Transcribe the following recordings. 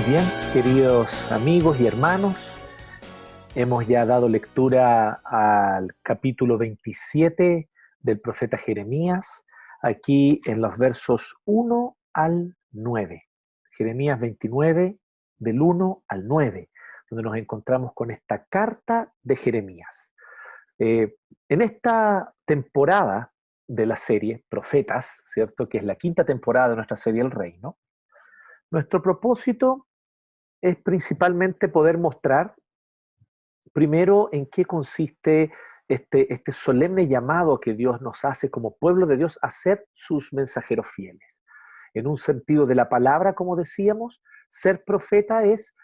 bien, queridos amigos y hermanos, hemos ya dado lectura al capítulo 27 del profeta Jeremías, aquí en los versos 1 al 9. Jeremías 29, del 1 al 9, donde nos encontramos con esta carta de Jeremías. En esta temporada de la serie Profetas, ¿cierto? Que es la quinta temporada de nuestra serie El Reino, nuestro propósito es principalmente poder mostrar primero en qué consiste este solemne llamado que Dios nos hace como pueblo de Dios a ser sus mensajeros fieles. En un sentido de la palabra, como decíamos, ser profeta es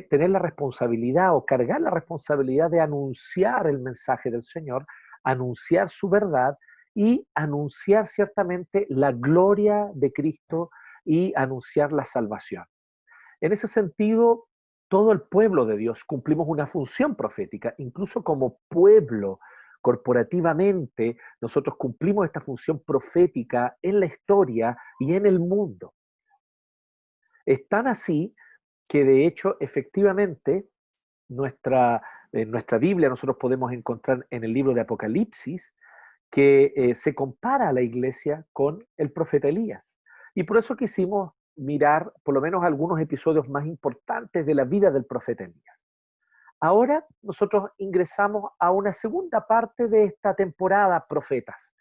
tener la responsabilidad o cargar la responsabilidad de anunciar el mensaje del Señor, anunciar su verdad y anunciar ciertamente la gloria de Cristo y anunciar la salvación. En ese sentido, todo el pueblo de Dios cumplimos una función profética, incluso como pueblo, corporativamente, nosotros cumplimos esta función profética en la historia y en el mundo. Es tan así que de hecho, efectivamente, en nuestra Biblia nosotros podemos encontrar en el libro de Apocalipsis que se compara a la iglesia con el profeta Elías. Y por eso quisimos mirar por lo menos algunos episodios más importantes de la vida del profeta Elías. Ahora nosotros ingresamos a una segunda parte de esta temporada Profetas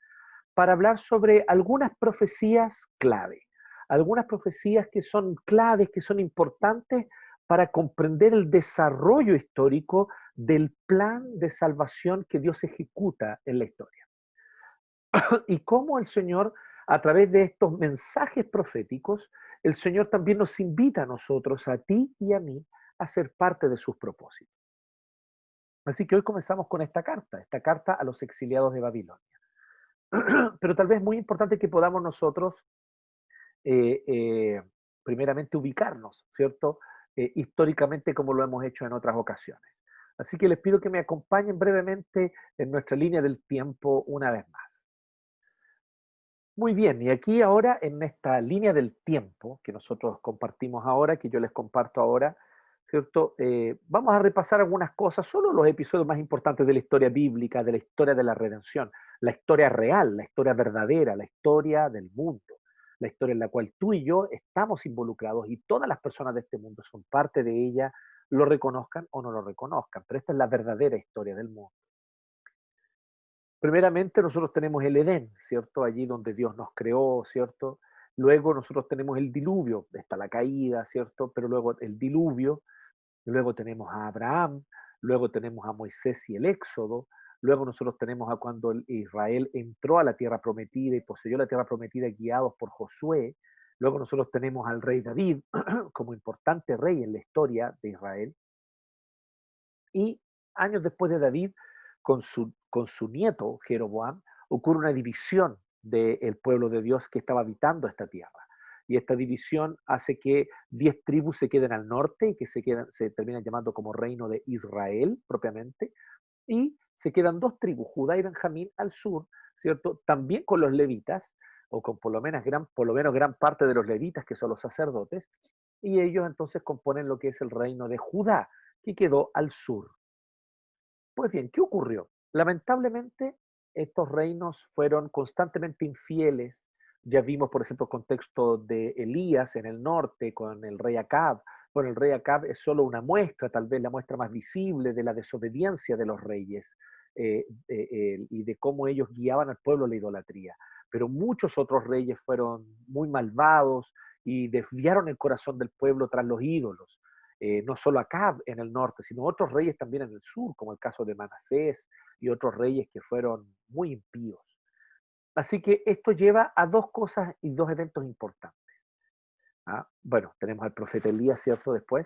para hablar sobre algunas profecías clave, algunas profecías que son claves, que son importantes para comprender el desarrollo histórico del plan de salvación que Dios ejecuta en la historia. Y cómo el Señor, a través de estos mensajes proféticos, el Señor también nos invita a nosotros, a ti y a mí, a ser parte de sus propósitos. Así que hoy comenzamos con esta carta a los exiliados de Babilonia. Pero tal vez muy importante que podamos nosotros, eh, eh, primeramente, ubicarnos, ¿cierto? Históricamente como lo hemos hecho en otras ocasiones. Así que les pido que me acompañen brevemente en nuestra línea del tiempo una vez más. Muy bien, y aquí ahora en esta línea del tiempo que nosotros compartimos ahora, que yo les comparto ahora, ¿cierto? Vamos a repasar algunas cosas, solo los episodios más importantes de la historia bíblica, de la historia de la redención, la historia real, la historia verdadera, la historia del mundo, la historia en la cual tú y yo estamos involucrados y todas las personas de este mundo son parte de ella, lo reconozcan o no lo reconozcan, pero esta es la verdadera historia del mundo. Primeramente nosotros tenemos el Edén, ¿cierto? Allí donde Dios nos creó, ¿cierto? Luego nosotros tenemos el diluvio, está la caída, ¿cierto? Pero luego el diluvio, luego tenemos a Abraham, luego tenemos a Moisés y el Éxodo, luego nosotros tenemos a cuando Israel entró a la tierra prometida y poseyó la tierra prometida guiados por Josué, luego nosotros tenemos al rey David como importante rey en la historia de Israel, y años después de David, con su nieto Jeroboam, ocurre una división del pueblo de Dios que estaba habitando esta tierra. Y esta división hace que 10 tribus se queden al norte y que se terminan llamando como reino de Israel propiamente. Y se quedan 2 tribus, Judá y Benjamín, al sur, ¿cierto? También con los levitas, o con por lo menos gran parte de los levitas, que son los sacerdotes, y ellos entonces componen lo que es el reino de Judá, que quedó al sur. Pues bien, ¿qué ocurrió? Lamentablemente, estos reinos fueron constantemente infieles. Ya vimos, por ejemplo, el contexto de Elías en el norte con el rey Acab. Bueno, el rey Acab es solo una muestra, tal vez la muestra más visible de la desobediencia de los reyes y de cómo ellos guiaban al pueblo a la idolatría. Pero muchos otros reyes fueron muy malvados y desviaron el corazón del pueblo tras los ídolos. No solo Acab en el norte, sino otros reyes también en el sur, como el caso de Manasés y otros reyes que fueron muy impíos. Así que esto lleva a dos cosas y dos eventos importantes. ¿Ah? Bueno, tenemos al profeta Elías, ¿cierto? Después.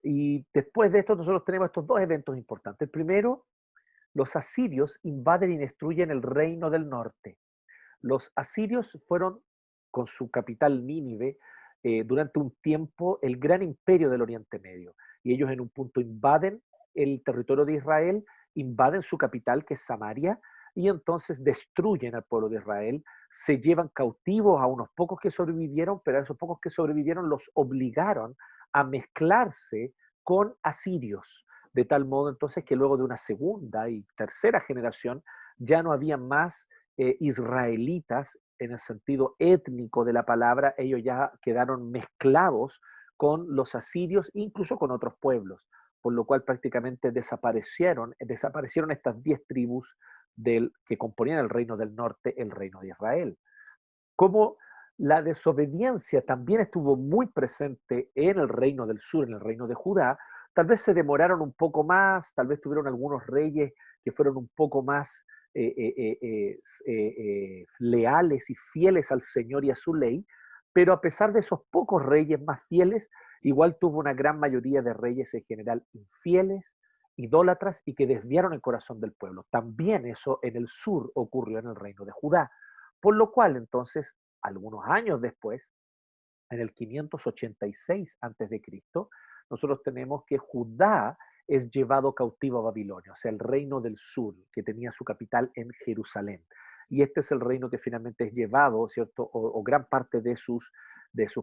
Y después de esto nosotros tenemos estos dos eventos importantes. El primero, los asirios invaden y destruyen el reino del norte. Los asirios fueron, con su capital Nínive, durante un tiempo el gran imperio del Oriente Medio. Y ellos en un punto invaden el territorio de Israel, invaden su capital, que es Samaria, y entonces destruyen al pueblo de Israel, se llevan cautivos a unos pocos que sobrevivieron, pero a esos pocos que sobrevivieron los obligaron a mezclarse con asirios, de tal modo entonces que luego de una segunda y tercera generación ya no había más israelitas en el sentido étnico de la palabra, ellos ya quedaron mezclados con los asirios, incluso con otros pueblos, por lo cual prácticamente desaparecieron estas 10 tribus que componían el reino del norte, el reino de Israel. Como la desobediencia también estuvo muy presente en el reino del sur, en el reino de Judá, tal vez se demoraron un poco más, tal vez tuvieron algunos reyes que fueron un poco más leales y fieles al Señor y a su ley, pero a pesar de esos pocos reyes más fieles, igual tuvo una gran mayoría de reyes en general infieles, idólatras y que desviaron el corazón del pueblo. También eso en el sur ocurrió en el reino de Judá. Por lo cual, entonces, algunos años después, en el 586 a.C., nosotros tenemos que Judá es llevado cautivo a Babilonia, o sea, el reino del sur, que tenía su capital en Jerusalén. Y este es el reino que finalmente es llevado, ¿cierto? O gran parte de sus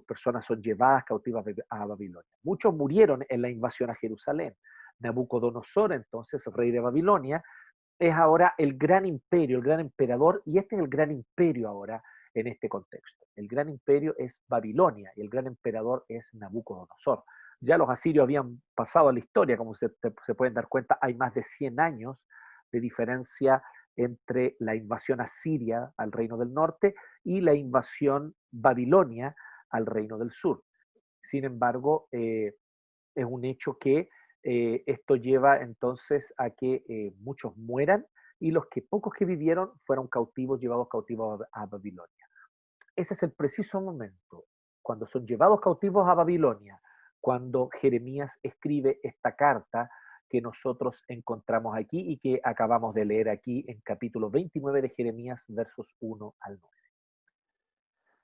personas son llevadas cautivas a Babilonia. Muchos murieron en la invasión a Jerusalén. Nabucodonosor, entonces, rey de Babilonia, es ahora el gran imperio, el gran emperador, y este es el gran imperio ahora en este contexto. El gran imperio es Babilonia y el gran emperador es Nabucodonosor. Ya los asirios habían pasado a la historia, como se pueden dar cuenta, hay más de 100 años de diferencia entre la invasión asiria al reino del norte y la invasión babilonia al reino del sur. Sin embargo, es un hecho que esto lleva entonces a que muchos mueran y los que pocos que vivieron fueron cautivos, llevados cautivos a Babilonia. Ese es el preciso momento, cuando son llevados cautivos a Babilonia, cuando Jeremías escribe esta carta que nosotros encontramos aquí y que acabamos de leer aquí en capítulo 29 de Jeremías, versos 1 al 9.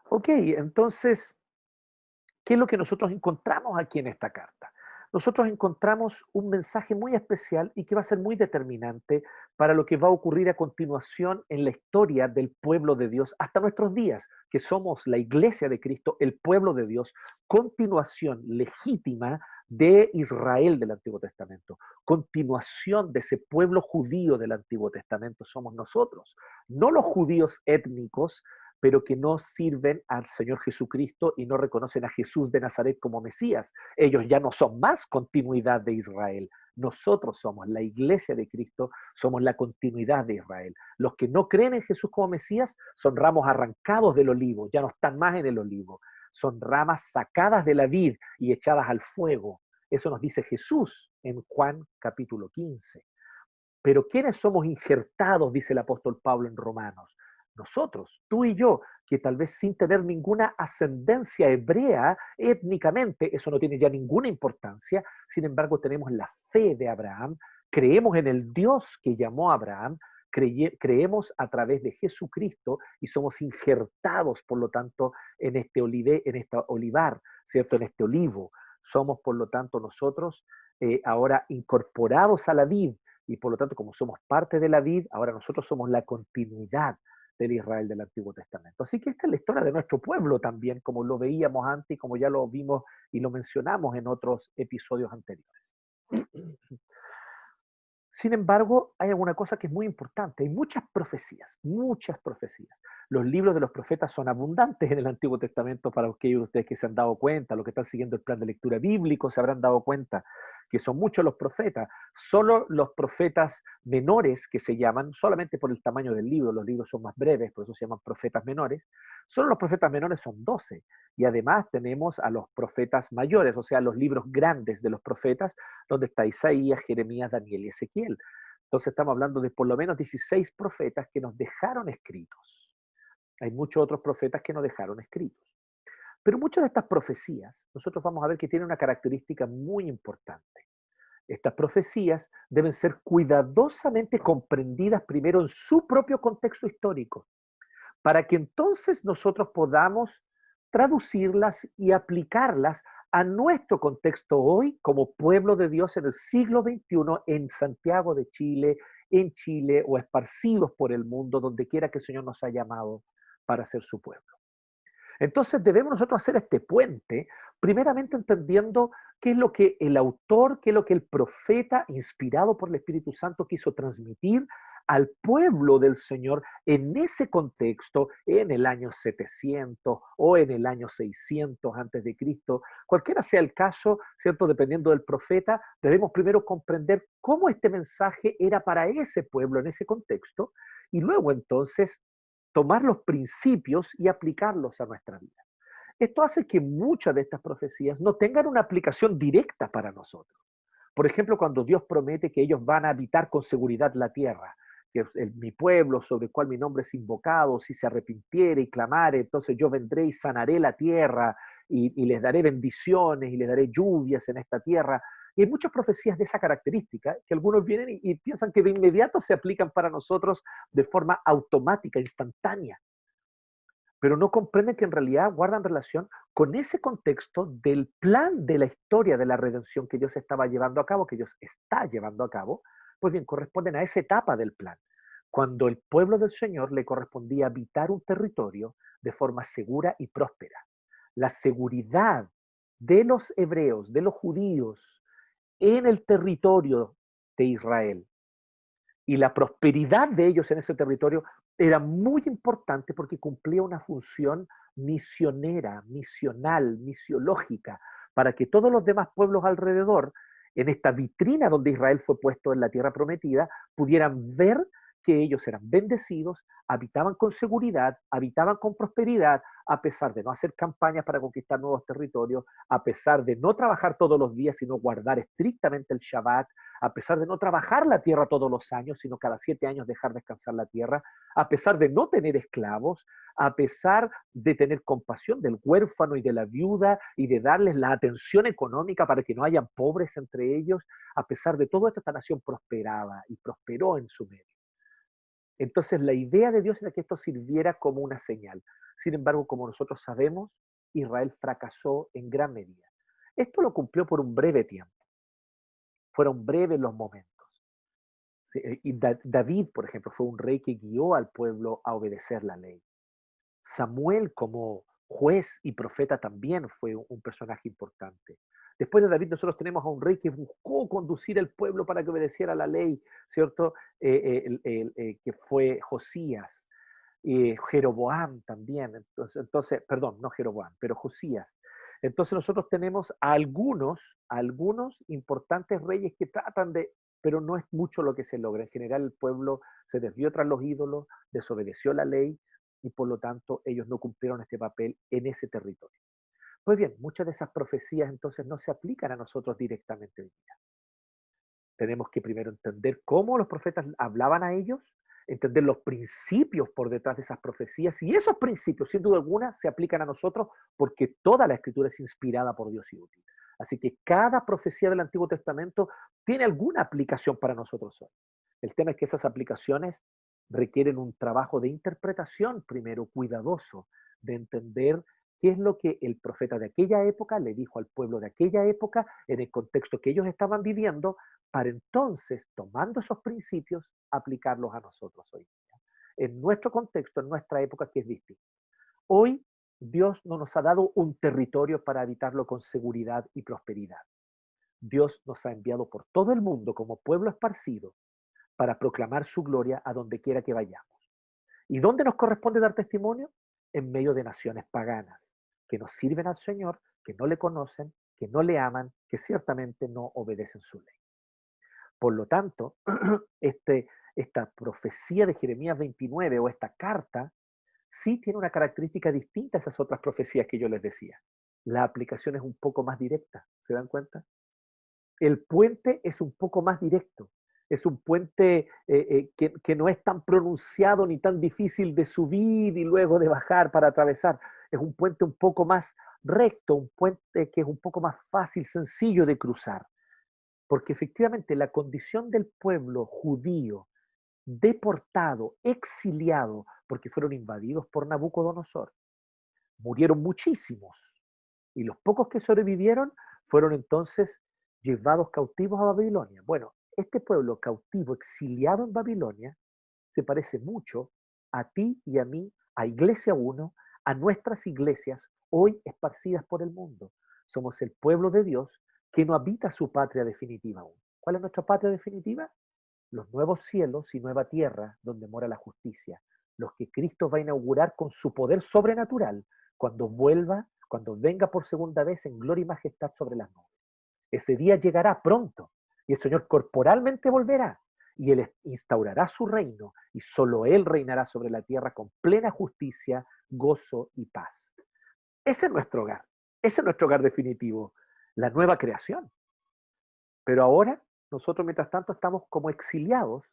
Ok, entonces, ¿qué es lo que nosotros encontramos aquí en esta carta? Nosotros encontramos un mensaje muy especial y que va a ser muy determinante para lo que va a ocurrir a continuación en la historia del pueblo de Dios hasta nuestros días, que somos la iglesia de Cristo, el pueblo de Dios, continuación legítima de Israel del Antiguo Testamento, continuación de ese pueblo judío del Antiguo Testamento somos nosotros, no los judíos étnicos, pero que no sirven al Señor Jesucristo y no reconocen a Jesús de Nazaret como Mesías. Ellos ya no son más continuidad de Israel. Nosotros somos la iglesia de Cristo, somos la continuidad de Israel. Los que no creen en Jesús como Mesías son ramos arrancados del olivo, ya no están más en el olivo. Son ramas sacadas de la vid y echadas al fuego. Eso nos dice Jesús en Juan capítulo 15. Pero ¿quiénes somos injertados, dice el apóstol Pablo en Romanos? Nosotros, tú y yo, que tal vez sin tener ninguna ascendencia hebrea étnicamente, eso no tiene ya ninguna importancia, sin embargo tenemos la fe de Abraham, creemos en el Dios que llamó a Abraham, creemos a través de Jesucristo y somos injertados, por lo tanto, en este olivar, ¿cierto? En este olivo. Somos, por lo tanto, nosotros ahora incorporados a la vid, y por lo tanto, como somos parte de la vid, ahora nosotros somos la continuidad del Israel del Antiguo Testamento. Así que esta es la historia de nuestro pueblo también, como lo veíamos antes y como ya lo vimos y lo mencionamos en otros episodios anteriores. Sin embargo, hay alguna cosa que es muy importante. Hay muchas profecías, muchas profecías. Los libros de los profetas son abundantes en el Antiguo Testamento para aquellos de ustedes que se han dado cuenta, los que están siguiendo el plan de lectura bíblico se habrán dado cuenta que son muchos los profetas. Solo los profetas menores, que se llaman, solamente por el tamaño del libro, los libros son más breves, por eso se llaman profetas menores, solo los profetas menores son 12. Y además tenemos a los profetas mayores, o sea, los libros grandes de los profetas, donde está Isaías, Jeremías, Daniel y Ezequiel. Entonces estamos hablando de por lo menos 16 profetas que nos dejaron escritos. Hay muchos otros profetas que nos dejaron escritos. Pero muchas de estas profecías, nosotros vamos a ver que tienen una característica muy importante. Estas profecías deben ser cuidadosamente comprendidas primero en su propio contexto histórico, para que entonces nosotros podamos traducirlas y aplicarlas a nuestro contexto hoy como pueblo de Dios en el siglo XXI en Santiago de Chile, en Chile o esparcidos por el mundo, donde quiera que el Señor nos ha llamado para ser su pueblo. Entonces debemos nosotros hacer este puente, primeramente entendiendo qué es lo que el autor, qué es lo que el profeta, inspirado por el Espíritu Santo, quiso transmitir al pueblo del Señor en ese contexto, en el año 700 o en el año 600 antes de Cristo, cualquiera sea el caso, ¿cierto? Dependiendo del profeta, debemos primero comprender cómo este mensaje era para ese pueblo en ese contexto y luego entonces tomar los principios y aplicarlos a nuestra vida. Esto hace que muchas de estas profecías no tengan una aplicación directa para nosotros. Por ejemplo, cuando Dios promete que ellos van a habitar con seguridad la tierra, que es mi pueblo sobre el cual mi nombre es invocado, si se arrepintiere y clamare, entonces yo vendré y sanaré la tierra y les daré bendiciones y les daré lluvias en esta tierra. Y hay muchas profecías de esa característica que algunos vienen y piensan que de inmediato se aplican para nosotros de forma automática, instantánea, pero no comprenden que en realidad guardan relación con ese contexto del plan de la historia de la redención que Dios estaba llevando a cabo, que Dios está llevando a cabo, pues bien, corresponden a esa etapa del plan, cuando el pueblo del Señor le correspondía habitar un territorio de forma segura y próspera. La seguridad de los hebreos, de los judíos, en el territorio de Israel y la prosperidad de ellos en ese territorio era muy importante porque cumplía una función misionera, misional, misiológica, para que todos los demás pueblos alrededor, en esta vitrina donde Israel fue puesto en la tierra prometida, pudieran ver que ellos eran bendecidos, habitaban con seguridad, habitaban con prosperidad, a pesar de no hacer campañas para conquistar nuevos territorios, a pesar de no trabajar todos los días, sino guardar estrictamente el Shabbat, a pesar de no trabajar la tierra todos los años, sino cada 7 años dejar descansar la tierra, a pesar de no tener esclavos, a pesar de tener compasión del huérfano y de la viuda y de darles la atención económica para que no hayan pobres entre ellos, a pesar de todo esto, esta nación prosperaba y prosperó en su medio. Entonces la idea de Dios era que esto sirviera como una señal. Sin embargo, como nosotros sabemos, Israel fracasó en gran medida. Esto lo cumplió por un breve tiempo. Fueron breves los momentos. Sí, y David, por ejemplo, fue un rey que guió al pueblo a obedecer la ley. Samuel, como juez y profeta, también fue un personaje importante. Después de David, nosotros tenemos a un rey que buscó conducir al pueblo para que obedeciera la ley, ¿cierto? Que fue Josías. Jeroboam también. Entonces, perdón, no Jeroboam, pero Josías. Entonces nosotros tenemos a algunos importantes reyes que tratan de, pero no es mucho lo que se logra. En general el pueblo se desvió tras los ídolos, desobedeció la ley y por lo tanto ellos no cumplieron este papel en ese territorio. Pues bien, muchas de esas profecías entonces no se aplican a nosotros directamente hoy día. Tenemos que primero entender cómo los profetas hablaban a ellos, entender los principios por detrás de esas profecías, y esos principios, sin duda alguna, se aplican a nosotros porque toda la escritura es inspirada por Dios y útil. Así que cada profecía del Antiguo Testamento tiene alguna aplicación para nosotros hoy. El tema es que esas aplicaciones requieren un trabajo de interpretación, primero cuidadoso, de entender qué es lo que el profeta de aquella época le dijo al pueblo de aquella época en el contexto que ellos estaban viviendo, para entonces, tomando esos principios, aplicarlos a nosotros hoy día. En nuestro contexto, en nuestra época, que es distinto. Hoy, Dios no nos ha dado un territorio para habitarlo con seguridad y prosperidad. Dios nos ha enviado por todo el mundo como pueblo esparcido para proclamar su gloria a donde quiera que vayamos. ¿Y dónde nos corresponde dar testimonio? En medio de naciones paganas, que nos sirven al Señor, que no le conocen, que no le aman, que ciertamente no obedecen su ley. Por lo tanto, esta profecía de Jeremías 29 o esta carta sí tiene una característica distinta a esas otras profecías que yo les decía. La aplicación es un poco más directa, ¿se dan cuenta? El puente es un poco más directo, es un puente que no es tan pronunciado ni tan difícil de subir y luego de bajar para atravesar. Es un puente un poco más recto, un puente que es un poco más fácil, sencillo de cruzar. Porque efectivamente la condición del pueblo judío deportado, exiliado, porque fueron invadidos por Nabucodonosor, murieron muchísimos. Y los pocos que sobrevivieron fueron entonces llevados cautivos a Babilonia. Bueno, este pueblo cautivo, exiliado en Babilonia, se parece mucho a ti y a mí, a Iglesia 1, a nuestras iglesias hoy esparcidas por el mundo. Somos el pueblo de Dios que no habita su patria definitiva aún. ¿Cuál es nuestra patria definitiva? Los nuevos cielos y nueva tierra donde mora la justicia, los que Cristo va a inaugurar con su poder sobrenatural cuando vuelva, cuando venga por segunda vez en gloria y majestad sobre las nubes. Ese día llegará pronto y el Señor corporalmente volverá y Él instaurará su reino y solo Él reinará sobre la tierra con plena justicia, gozo y paz. Ese es nuestro hogar, ese es nuestro hogar definitivo, la nueva creación. Pero ahora nosotros mientras tanto estamos como exiliados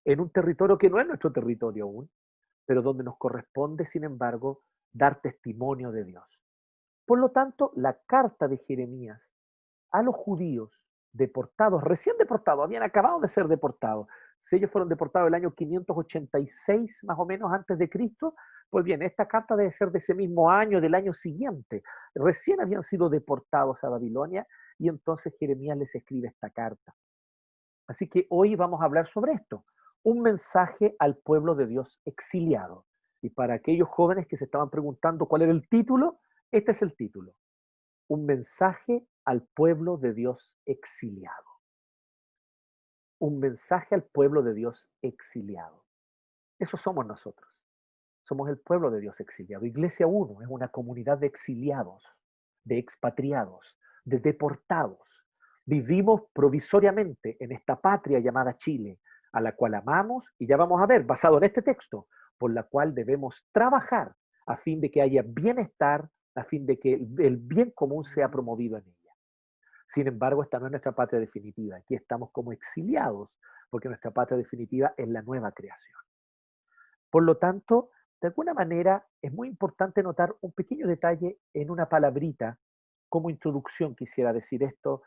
en un territorio que no es nuestro territorio aún, pero donde nos corresponde, sin embargo, dar testimonio de Dios. Por lo tanto, la carta de Jeremías a los judíos deportados, recién deportados, habían acabado de ser deportados. Si ellos fueron deportados el año 586, más o menos antes de Cristo, pues bien, esta carta debe ser de ese mismo año, del año siguiente. Recién habían sido deportados a Babilonia y entonces Jeremías les escribe esta carta. Así que hoy vamos a hablar sobre esto, un mensaje al pueblo de Dios exiliado. Y para aquellos jóvenes que se estaban preguntando cuál era el título, este es el título, un mensaje al pueblo de Dios exiliado. Un mensaje al pueblo de Dios exiliado. Eso somos nosotros. Somos el pueblo de Dios exiliado. Iglesia 1 es una comunidad de exiliados, de expatriados, de deportados. Vivimos provisoriamente en esta patria llamada Chile, a la cual amamos y ya vamos a ver, basado en este texto, por la cual debemos trabajar a fin de que haya bienestar, a fin de que el bien común sea promovido en ella. Sin embargo, esta no es nuestra patria definitiva. Aquí estamos como exiliados, porque nuestra patria definitiva es la nueva creación. Por lo tanto, de alguna manera es muy importante notar un pequeño detalle en una palabrita. Como introducción quisiera decir esto,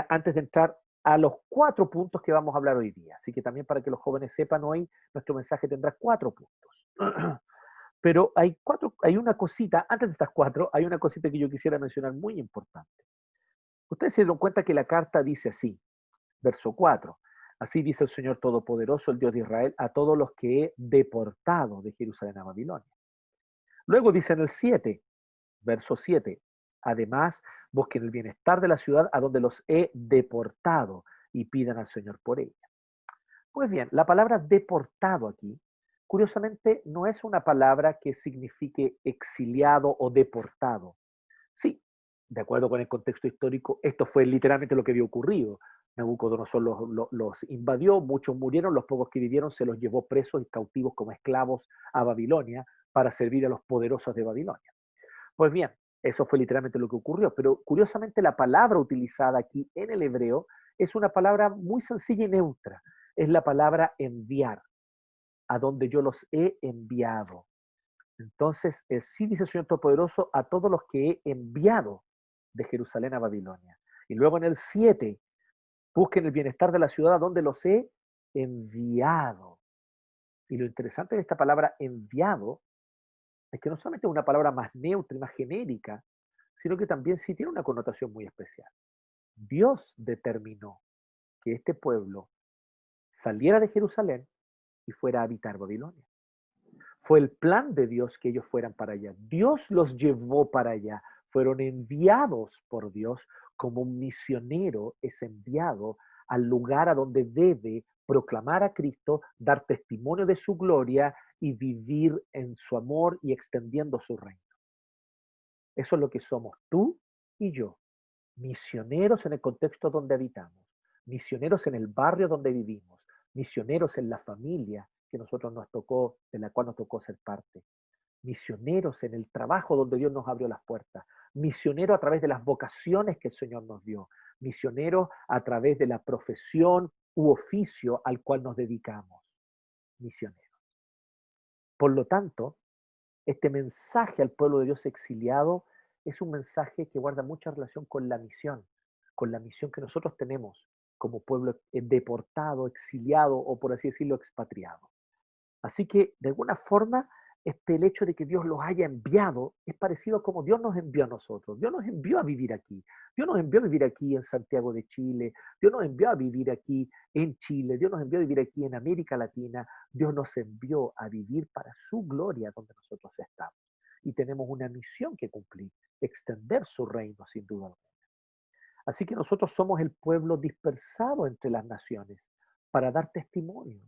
antes de entrar a los 4 puntos que vamos a hablar hoy día. Así que también para que los jóvenes sepan hoy, nuestro mensaje tendrá 4 puntos. Pero hay una cosita, antes de estas 4, hay una cosita que yo quisiera mencionar muy importante. Ustedes se dieron cuenta que la carta dice así, verso 4. Así dice el Señor Todopoderoso, el Dios de Israel, a todos los que he deportado de Jerusalén a Babilonia. Luego dice en el 7, verso 7, además busquen el bienestar de la ciudad a donde los he deportado y pidan al Señor por ella. Pues bien, la palabra deportado aquí, curiosamente, no es una palabra que signifique exiliado o deportado. Sí, de acuerdo con el contexto histórico, esto fue literalmente lo que había ocurrido. Nabucodonosor los invadió, muchos murieron, los pocos que vivieron se los llevó presos y cautivos como esclavos a Babilonia para servir a los poderosos de Babilonia. Pues bien, eso fue literalmente lo que ocurrió, pero curiosamente la palabra utilizada aquí en el hebreo es una palabra muy sencilla y neutra. Es la palabra enviar, a donde yo los he enviado. Entonces, sí dice el Señor Todopoderoso a todos los que he enviado de Jerusalén a Babilonia. Y luego en el 7, busquen el bienestar de la ciudad a donde los he enviado. Y lo interesante de esta palabra enviado es que no solamente es una palabra más neutra y más genérica, sino que también sí tiene una connotación muy especial. Dios determinó que este pueblo saliera de Jerusalén y fuera a habitar Babilonia. Fue el plan de Dios que ellos fueran para allá. Dios los llevó para allá. Fueron enviados por Dios como un misionero es enviado al lugar a donde debe proclamar a Cristo, dar testimonio de su gloria y vivir en su amor y extendiendo su reino. Eso es lo que somos tú y yo, misioneros en el contexto donde habitamos, misioneros en el barrio donde vivimos, misioneros en la familia que nosotros nos tocó, de la cual nos tocó ser parte, misioneros en el trabajo donde Dios nos abrió las puertas, misioneros a través de las vocaciones que el Señor nos dio, misioneros a través de la profesión u oficio al cual nos dedicamos, misioneros. Por lo tanto, este mensaje al pueblo de Dios exiliado es un mensaje que guarda mucha relación con la misión que nosotros tenemos como pueblo deportado, exiliado o por así decirlo, expatriado. Así que de alguna forma, el hecho de que Dios los haya enviado es parecido a como Dios nos envió a nosotros. Dios nos envió a vivir aquí. Dios nos envió a vivir aquí en Santiago de Chile. Dios nos envió a vivir aquí en Chile. Dios nos envió a vivir aquí en América Latina. Dios nos envió a vivir para su gloria donde nosotros estamos. y tenemos una misión que cumplir, extender su reino sin duda alguna. Así que nosotros somos el pueblo dispersado entre las naciones para dar testimonio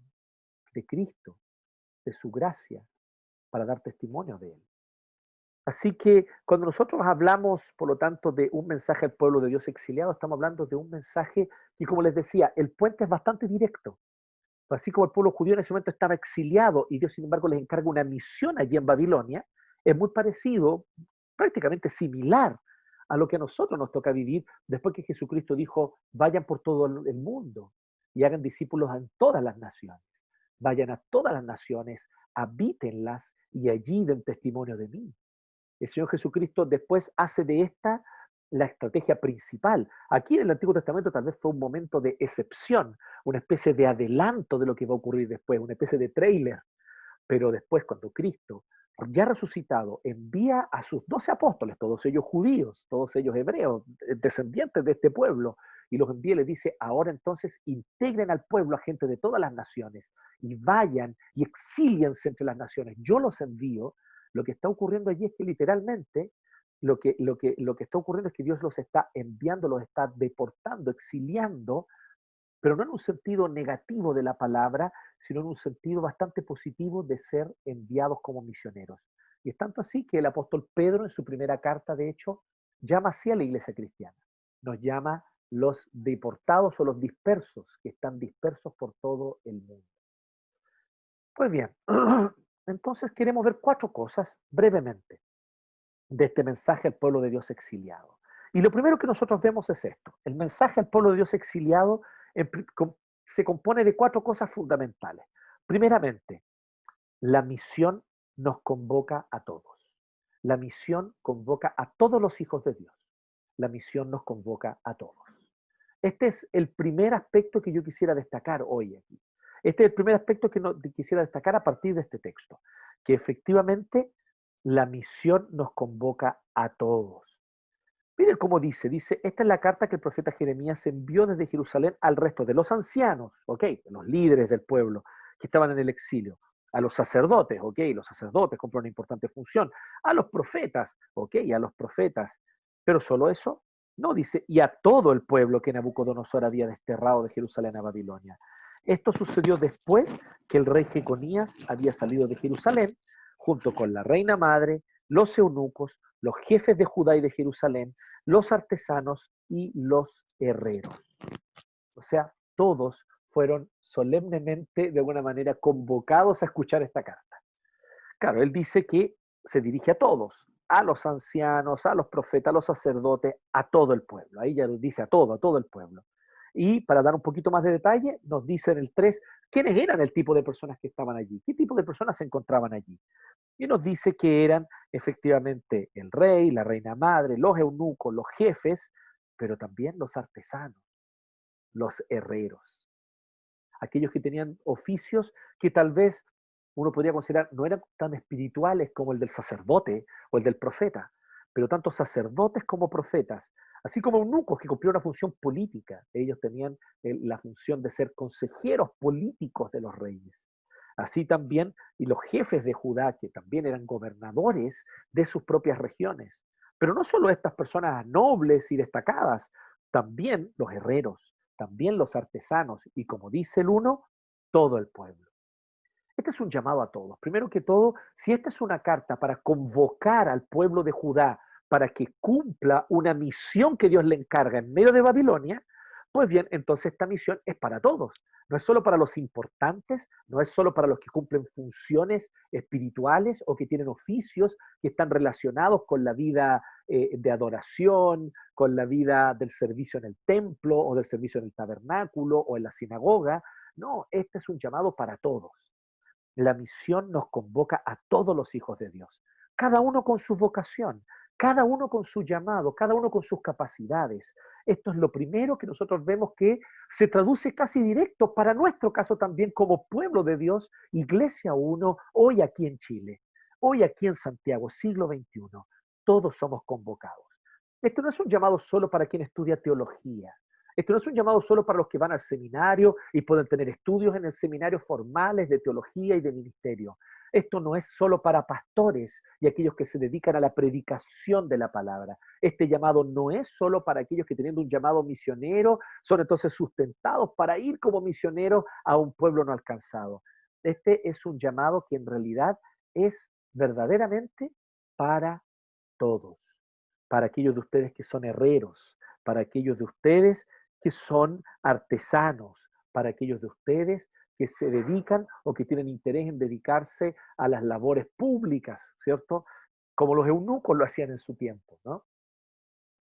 de Cristo, de su gracia, para dar testimonio de Él. Así que cuando nosotros hablamos, por lo tanto, de un mensaje al pueblo de Dios exiliado, estamos hablando de un mensaje que, como les decía, el puente es bastante directo. Así como el pueblo judío en ese momento estaba exiliado y Dios, sin embargo, les encarga una misión allí en Babilonia, es muy parecido, prácticamente similar a lo que a nosotros nos toca vivir después que Jesucristo dijo, vayan por todo el mundo y hagan discípulos en todas las naciones. Vayan a todas las naciones, habítenlas y allí den testimonio de mí. El Señor Jesucristo después hace de esta la estrategia principal. Aquí en el Antiguo Testamento tal vez fue un momento de excepción, una especie de adelanto de lo que va a ocurrir después, una especie de tráiler. Pero después, cuando Cristo, ya resucitado, envía a sus 12 apóstoles, todos ellos judíos, todos ellos hebreos, descendientes de este pueblo, y los envía y les dice, ahora entonces integren al pueblo a gente de todas las naciones y vayan y exíliense entre las naciones. Yo los envío. Lo que está ocurriendo allí es que literalmente lo que está ocurriendo es que Dios los está enviando, los está deportando, exiliando, pero no en un sentido negativo de la palabra, sino en un sentido bastante positivo de ser enviados como misioneros. Y es tanto así que el apóstol Pedro en su primera carta, de hecho, llama así a la iglesia cristiana. Nos llama los deportados o los dispersos, que están dispersos por todo el mundo. Pues bien, entonces queremos ver 4 cosas brevemente de este mensaje al pueblo de Dios exiliado. Y lo primero que nosotros vemos es esto. El mensaje al pueblo de Dios exiliado se compone de 4 cosas fundamentales. Primeramente, la misión nos convoca a todos. La misión convoca a todos los hijos de Dios. La misión nos convoca a todos. Este es el primer aspecto que yo quisiera destacar hoy aquí. Este es el primer aspecto que quisiera destacar a partir de este texto, que efectivamente la misión nos convoca a todos. Miren cómo dice, esta es la carta que el profeta Jeremías envió desde Jerusalén al resto de los ancianos, ¿ok? Los líderes del pueblo que estaban en el exilio, a los sacerdotes, ¿ok? Los sacerdotes cumplen una importante función, a los profetas, ¿ok? A los profetas, pero solo eso, no dice, y a todo el pueblo que Nabucodonosor había desterrado de Jerusalén a Babilonia. Esto sucedió después que el rey Jeconías había salido de Jerusalén junto con la reina madre, los eunucos, los jefes de Judá y de Jerusalén, los artesanos y los herreros. O sea, todos fueron solemnemente, de alguna manera, convocados a escuchar esta carta. Claro, él dice que se dirige a todos, a los ancianos, a los profetas, a los sacerdotes, a todo el pueblo. Ahí ya lo dice a todo el pueblo. Y para dar un poquito más de detalle, nos dice en el 3 quiénes eran el tipo de personas que estaban allí, qué tipo de personas se encontraban allí. Y nos dice que eran efectivamente el rey, la reina madre, los eunucos, los jefes, pero también los artesanos, los herreros, aquellos que tenían oficios que tal vez uno podría considerar no eran tan espirituales como el del sacerdote o el del profeta, pero tanto sacerdotes como profetas, así como eunucos que cumplían una función política. Ellos tenían la función de ser consejeros políticos de los reyes. Así también, y los jefes de Judá, que también eran gobernadores de sus propias regiones. Pero no solo estas personas nobles y destacadas, también los herreros, también los artesanos, y como dice el uno, todo el pueblo. Este es un llamado a todos. Primero que todo, si esta es una carta para convocar al pueblo de Judá para que cumpla una misión que Dios le encarga en medio de Babilonia, pues bien, entonces esta misión es para todos. No es solo para los importantes, no es solo para los que cumplen funciones espirituales o que tienen oficios que están relacionados con la vida de adoración, con la vida del servicio en el templo o del servicio en el tabernáculo o en la sinagoga. No, este es un llamado para todos. La misión nos convoca a todos los hijos de Dios, cada uno con su vocación, cada uno con su llamado, cada uno con sus capacidades. Esto es lo primero que nosotros vemos que se traduce casi directo para nuestro caso también como pueblo de Dios, Iglesia 1, hoy aquí en Chile, hoy aquí en Santiago, siglo XXI. Todos somos convocados. Esto no es un llamado solo para quien estudia teología. Esto no es un llamado solo para los que van al seminario y pueden tener estudios en el seminario formales de teología y de ministerio. Esto no es solo para pastores y aquellos que se dedican a la predicación de la palabra. Este llamado no es solo para aquellos que teniendo un llamado misionero son entonces sustentados para ir como misioneros a un pueblo no alcanzado. Este es un llamado que en realidad es verdaderamente para todos, para aquellos de ustedes que son herreros, para aquellos de ustedes que son artesanos, para aquellos de ustedes que se dedican o que tienen interés en dedicarse a las labores públicas, ¿cierto? Como los eunucos lo hacían en su tiempo, ¿no?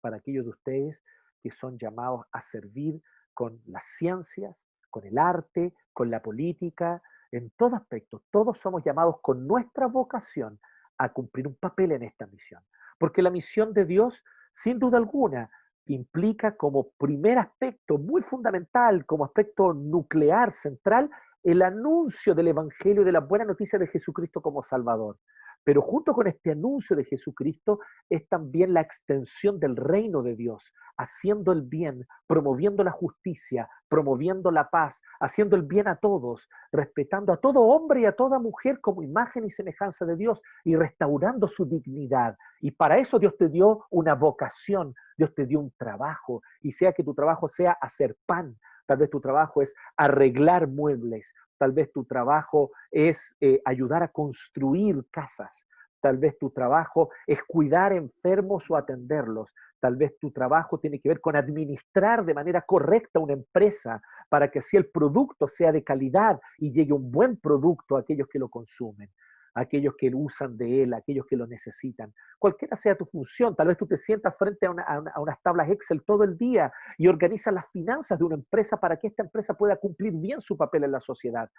Para aquellos de ustedes que son llamados a servir con las ciencias, con el arte, con la política, en todo aspecto. Todos somos llamados con nuestra vocación a cumplir un papel en esta misión. Porque la misión de Dios, sin duda alguna, implica como primer aspecto muy fundamental, como aspecto nuclear, central, el anuncio del Evangelio y de la buena noticia de Jesucristo como Salvador. Pero junto con este anuncio de Jesucristo es también la extensión del reino de Dios, haciendo el bien, promoviendo la justicia, promoviendo la paz, haciendo el bien a todos, respetando a todo hombre y a toda mujer como imagen y semejanza de Dios y restaurando su dignidad. Y para eso Dios te dio una vocación, Dios te dio un trabajo, y sea que tu trabajo sea hacer pan, tal vez tu trabajo es arreglar muebles, tal vez tu trabajo es ayudar a construir casas, tal vez tu trabajo es cuidar enfermos o atenderlos, tal vez tu trabajo tiene que ver con administrar de manera correcta una empresa para que así el producto sea de calidad y llegue un buen producto a aquellos que lo consumen, a aquellos que usan de él, a aquellos que lo necesitan. Cualquiera sea tu función, tal vez tú te sientas frente a unas tablas Excel todo el día y organizas las finanzas de una empresa para que esta empresa pueda cumplir bien su papel en la sociedad.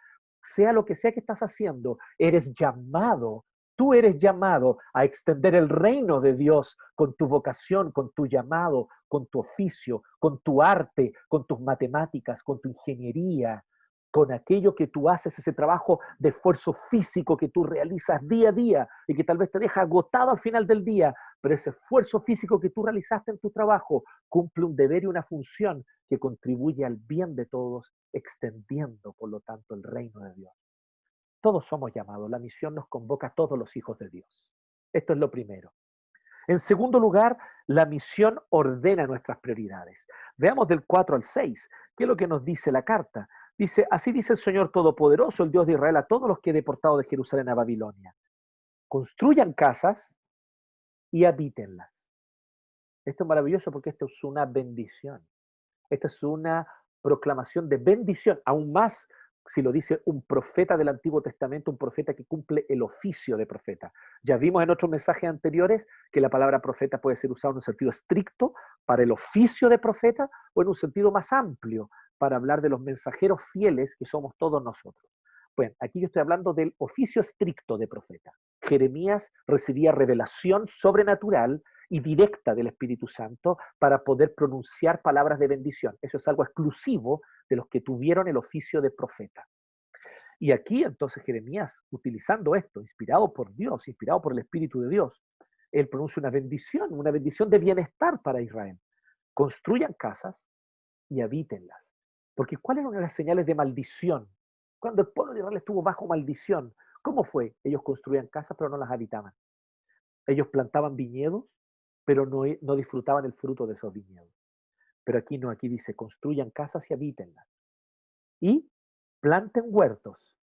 Sea lo que sea que estás haciendo, eres llamado. Tú eres llamado a extender el reino de Dios con tu vocación, con tu llamado, con tu oficio, con tu arte, con tus matemáticas, con tu ingeniería, con aquello que tú haces, ese trabajo de esfuerzo físico que tú realizas día a día y que tal vez te deja agotado al final del día, pero ese esfuerzo físico que tú realizaste en tu trabajo cumple un deber y una función que contribuye al bien de todos, extendiendo, por lo tanto, el reino de Dios. Todos somos llamados, la misión nos convoca a todos los hijos de Dios. Esto es lo primero. En segundo lugar, la misión ordena nuestras prioridades. Veamos del 4 al 6, ¿qué es lo que nos dice la carta? Dice, así dice el Señor Todopoderoso, el Dios de Israel, a todos los que he deportado de Jerusalén a Babilonia. Construyan casas y habítenlas. Esto es maravilloso porque esto es una bendición. Esta es una proclamación de bendición, aún más si lo dice un profeta del Antiguo Testamento, un profeta que cumple el oficio de profeta. Ya vimos en otros mensajes anteriores que la palabra profeta puede ser usada en un sentido estricto para el oficio de profeta o en un sentido más amplio para hablar de los mensajeros fieles que somos todos nosotros. Bueno, aquí yo estoy hablando del oficio estricto de profeta. Jeremías recibía revelación sobrenatural y directa del Espíritu Santo para poder pronunciar palabras de bendición. Eso es algo exclusivo de los que tuvieron el oficio de profeta. Y aquí entonces Jeremías, utilizando esto, inspirado por Dios, inspirado por el Espíritu de Dios, él pronuncia una bendición de bienestar para Israel. Construyan casas y habítenlas. Porque ¿cuáles eran las señales de maldición? Cuando el pueblo de Israel estuvo bajo maldición, ¿cómo fue? Ellos construían casas pero no las habitaban. Ellos plantaban viñedos, pero no disfrutaban el fruto de esos viñedos. Pero aquí no, aquí dice, construyan casas y habítenlas. Y planten huertos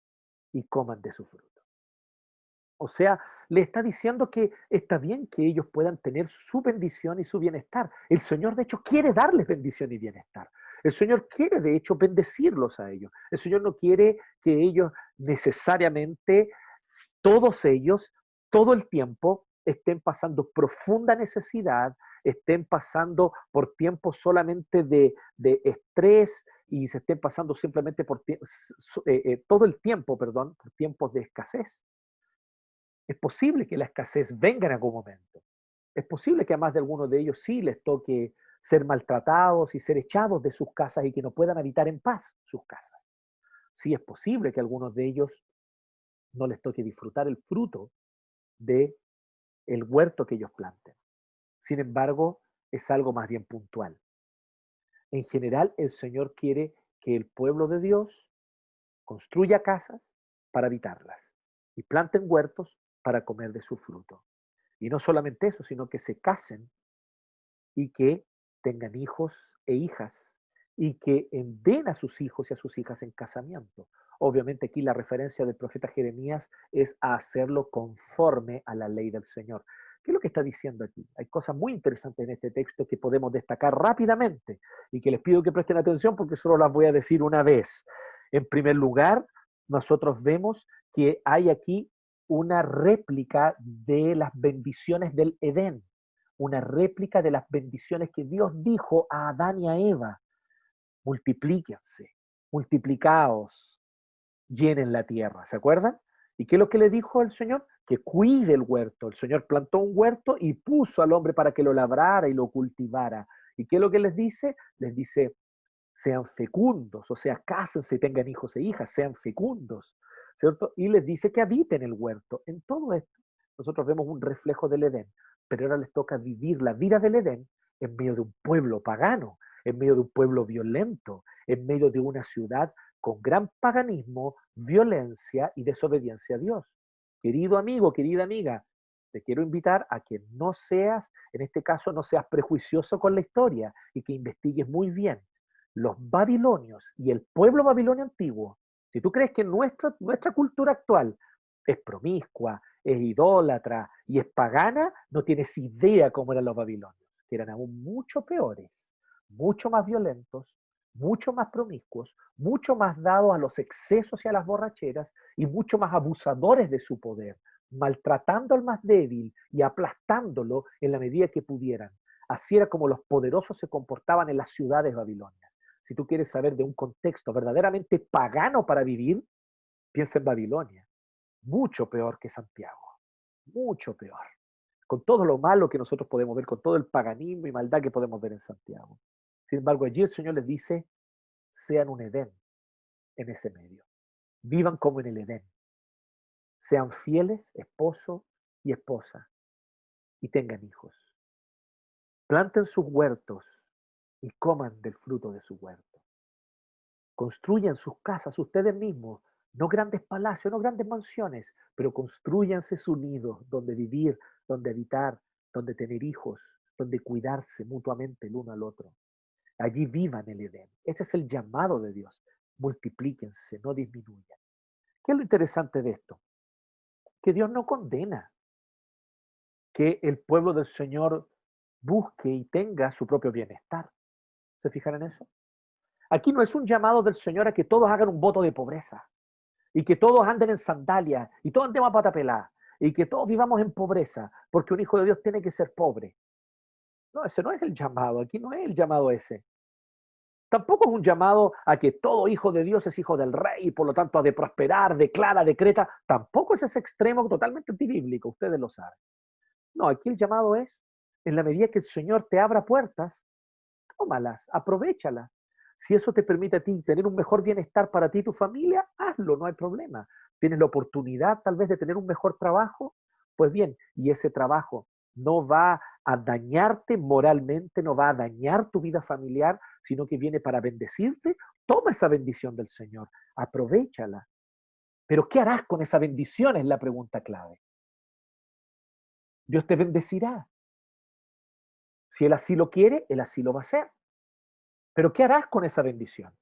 y coman de su fruto. O sea, le está diciendo que está bien que ellos puedan tener su bendición y su bienestar. El Señor, de hecho, quiere darles bendición y bienestar. El Señor quiere, de hecho, bendecirlos a ellos. El Señor no quiere que ellos necesariamente, todos ellos, todo el tiempo, estén pasando profunda necesidad, estén pasando por tiempos solamente de estrés y se estén pasando simplemente por todo el tiempo, perdón, por tiempos de escasez. Es posible que la escasez venga en algún momento. Es posible que a más de algunos de ellos sí les toque ser maltratados y ser echados de sus casas y que no puedan habitar en paz sus casas. Sí es posible que a algunos de ellos no les toque disfrutar el fruto de el huerto que ellos planten. Sin embargo, es algo más bien puntual. En general, el Señor quiere que el pueblo de Dios construya casas para habitarlas y planten huertos para comer de su fruto. Y no solamente eso, sino que se casen y que tengan hijos e hijas y que den a sus hijos y a sus hijas en casamiento. Obviamente aquí la referencia del profeta Jeremías es a hacerlo conforme a la ley del Señor. ¿Qué es lo que está diciendo aquí? Hay cosas muy interesantes en este texto que podemos destacar rápidamente y que les pido que presten atención porque solo las voy a decir una vez. En primer lugar, nosotros vemos que hay aquí una réplica de las bendiciones del Edén, una réplica de las bendiciones que Dios dijo a Adán y a Eva. Multiplíquense, multiplicaos, llenen la tierra, ¿se acuerdan? ¿Y qué es lo que le dijo el Señor? Que cuide el huerto. El Señor plantó un huerto y puso al hombre para que lo labrara y lo cultivara. ¿Y qué es lo que les dice? Les dice, sean fecundos, o sea, cásense y tengan hijos e hijas, sean fecundos, ¿cierto? Y les dice que habiten el huerto. En todo esto, nosotros vemos un reflejo del Edén, pero ahora les toca vivir la vida del Edén en medio de un pueblo pagano, en medio de un pueblo violento, en medio de una ciudad con gran paganismo, violencia y desobediencia a Dios. Querido amigo, querida amiga, te quiero invitar a que no seas, en este caso, no seas prejuicioso con la historia y que investigues muy bien los babilonios y el pueblo babilonio antiguo. Si tú crees que nuestra cultura actual es promiscua, es idólatra y es pagana, no tienes idea cómo eran los babilonios, que eran aún mucho peores, mucho más violentos, mucho más promiscuos, mucho más dados a los excesos y a las borracheras y mucho más abusadores de su poder, maltratando al más débil y aplastándolo en la medida que pudieran. Así era como los poderosos se comportaban en las ciudades babilonias. Si tú quieres saber de un contexto verdaderamente pagano para vivir, piensa en Babilonia. Mucho peor que Santiago. Mucho peor. Con todo lo malo que nosotros podemos ver, con todo el paganismo y maldad que podemos ver en Santiago. Sin embargo, allí el Señor les dice, sean un Edén en ese medio. Vivan como en el Edén. Sean fieles, esposo y esposa, y tengan hijos. Planten sus huertos y coman del fruto de su huerto. Construyan sus casas ustedes mismos, no grandes palacios, no grandes mansiones, pero construyanse su nido donde vivir, donde habitar, donde tener hijos, donde cuidarse mutuamente el uno al otro. Allí vivan el Edén. Este es el llamado de Dios. Multiplíquense, no disminuyan. ¿Qué es lo interesante de esto? Que Dios no condena que el pueblo del Señor busque y tenga su propio bienestar. ¿Se fijan en eso? Aquí no es un llamado del Señor a que todos hagan un voto de pobreza y que todos anden en sandalias y todos andemos a pata pelada y que todos vivamos en pobreza porque un hijo de Dios tiene que ser pobre. No, ese no es el llamado, aquí no es el llamado ese. Tampoco es un llamado a que todo hijo de Dios es hijo del rey y por lo tanto ha de prosperar, declara, decreta. Tampoco es ese extremo totalmente antibíblico, ustedes lo saben. No, aquí el llamado es, en la medida que el Señor te abra puertas, tómalas, aprovéchalas. Si eso te permite a ti tener un mejor bienestar para ti y tu familia, hazlo, no hay problema. Tienes la oportunidad tal vez de tener un mejor trabajo, pues bien, y ese trabajo no va a dañarte moralmente, no va a dañar tu vida familiar, sino que viene para bendecirte, toma esa bendición del Señor, aprovéchala. Pero ¿qué harás con esa bendición? Es la pregunta clave. Dios te bendecirá. Si Él así lo quiere, Él así lo va a hacer. Pero ¿qué harás con esa bendición?